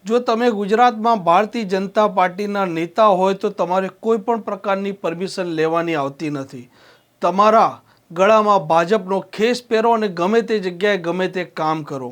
જો તમે ગુજરાતમાં ભારતીય જનતા પાર્ટીના નેતા હોય તો તમારે કોઈ પણ પ્રકારની પરમિશન લેવાની આવતી નથી. તમારા ગળામાં ભાજપનો ખેસ પહેરો અને ગમે તે જગ્યાએ ગમે તે કામ કરો.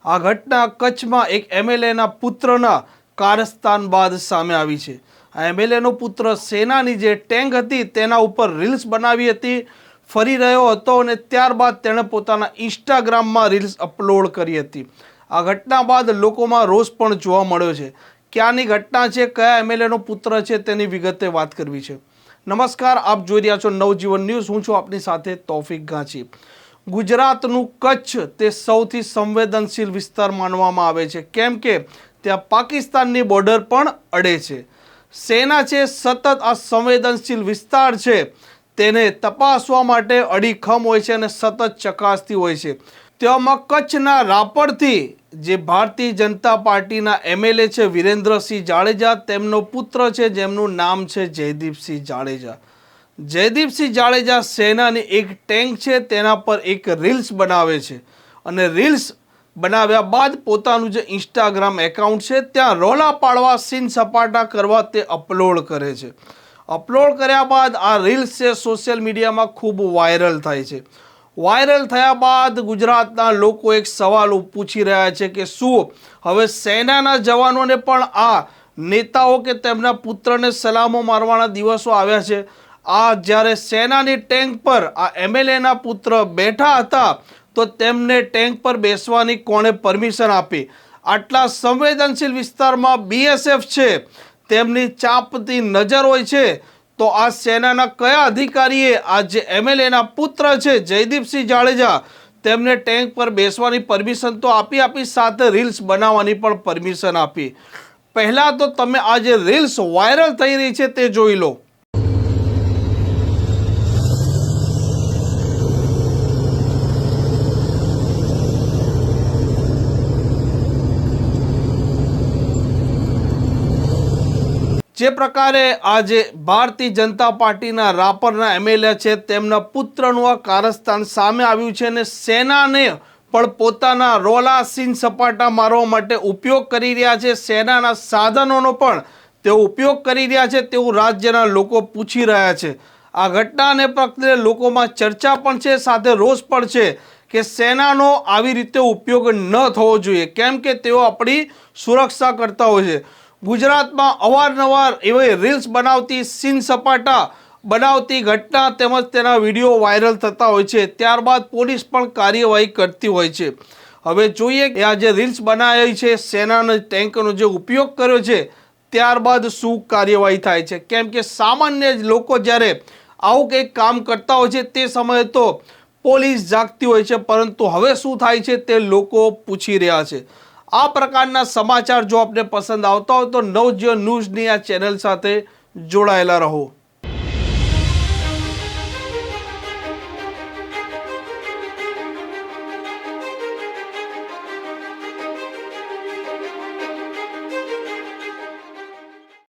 આ ઘટના કચ્છમાં એક એમએલએના પુત્રના કારસ્તાન બાદ સામે આવી છે. આ એમએલએનો પુત્ર સેનાની જે ટેન્ક હતી તેના ઉપર રીલ્સ બનાવી હતી, ફરી રહ્યો હતો અને ત્યારબાદ તેણે પોતાના ઇન્સ્ટાગ્રામમાં રીલ્સ અપલોડ કરી હતી. આ ઘટના બાદ લોકોમાં રોષ પણ જોવા મળ્યો છે. ક્યાંની ઘટના છે, કયા એમએલએનો પુત્ર છે, તેની વિગતે વાત કરવી છે. નમસ્કાર, આપ જોઈ રહ્યા છો નવજીવન ન્યૂઝ. હું છું આપની સાથે તૌફિક ગાંચી. ગુજરાતનું કચ્છ તે સૌથી સંવેદનશીલ વિસ્તાર માનવામાં આવે છે, કેમ કે ત્યાં પાકિસ્તાનની બોર્ડર પણ અડે છે. સેના છે સતત આ સંવેદનશીલ વિસ્તાર છે તેને તપાસવા માટે અડીખમ હોય છે અને સતત ચકાસતી હોય છે. તેવામાં કચ્છના રાપરથી જે ભારતીય જનતા પાર્ટીના એમએલએ છે વિરેન્દ્રસિંહ જાડેજા, તેમનો પુત્ર છે જેમનું નામ છે જયદીપસિંહ જાડેજા. જયદીપસિંહ જાડેજા સેનાની એક ટેન્ક છે તેના પર એક રીલ્સ બનાવે છે અને રીલ્સ બનાવ્યા બાદ પોતાનું જે ઇન્સ્ટાગ્રામ એકાઉન્ટ છે ત્યાં રોલા પાડવા, સીન સપાટા કરવા તે અપલોડ કરે છે. અપલોડ કર્યા બાદ આ રીલ્સ છે સોશિયલ મીડિયામાં ખૂબ વાયરલ થાય છે. વાયરલ થયા બાદ ગુજરાતના લોકો એક સવાલ પૂછી રહ્યા છે કે શું હવે સેનાના જવાનોને પણ આ નેતાઓ કે તેમના પુત્રને સલામો મારવાના દિવસો આવ્યા છે? આ જ્યારે સેનાની ટેન્ક પર આ એમએલએના પુત્ર બેઠા હતા તો તેમને ટેન્ક પર બેસવાની કોણે પરમિશન આપી? આટલા સંવેદનશીલ વિસ્તારમાં બીએસએફ છે, તેમની ચાંપતી નજર હોય છે, તો આ સેનાના કયા અધિકારીએ આ જે એમએલએના પુત્ર છે જયદીપસિંહ જાડેજા તેમને ટેન્ક પર બેસવાની પરમિશન તો આપી, સાથે રીલ્સ બનાવવાની પણ પરમિશન આપી. પહેલાં તો તમે આ જે રીલ્સ વાયરલ થઈ રહી છે તે જોઈ લો. જે પ્રકારે આજે ભારતીય જનતા પાર્ટીના રાપરના એમએલએ છે તેમના પુત્રનું આ કારસ્તાન સામે આવ્યું છે અને સેનાને પણ પોતાના રોલા, સીન સપાટા મારવા માટે ઉપયોગ કરી રહ્યા છે. સેનાના સાધનોનો પણ તેઓ ઉપયોગ કરી રહ્યા છે તેવું રાજ્યના લોકો પૂછી રહ્યા છે. આ ઘટનાને પ્રત્યે લોકોમાં ચર્ચા પણ છે, સાથે રોષ પણ છે કે સેનાનો આવી રીતે ઉપયોગ ન થવો જોઈએ, કેમ કે તેઓ આપણી સુરક્ષા કરતા હોય છે. ગુજરાતમાં અવારનવાર એવી રીલ્સ બનાવતી, સીન સપાટા બનાવતી ઘટના તેમજ તેના વિડીયો વાયરલ થતા હોય છે. ત્યારબાદ પોલીસ પણ કાર્યવાહી કરતી હોય છે. હવે જોઈએ કે આ જે રીલ્સ બનાવી છે, સેનાના ટેન્કનો જે ઉપયોગ કર્યો છે, ત્યારબાદ શું કાર્યવાહી થાય છે, કેમ કે સામાન્ય લોકો જ્યારે આવું કંઈક કામ કરતા હોય છે તે સમયે તો પોલીસ જાગતી હોય છે, પરંતુ હવે શું થાય છે તે લોકો પૂછી રહ્યા છે. આ પ્રકારના સમાચાર જો આપને પસંદ આવતા હોય તો નવજીવન ન્યૂઝની આ ચેનલ સાથે જોડાયેલા રહો.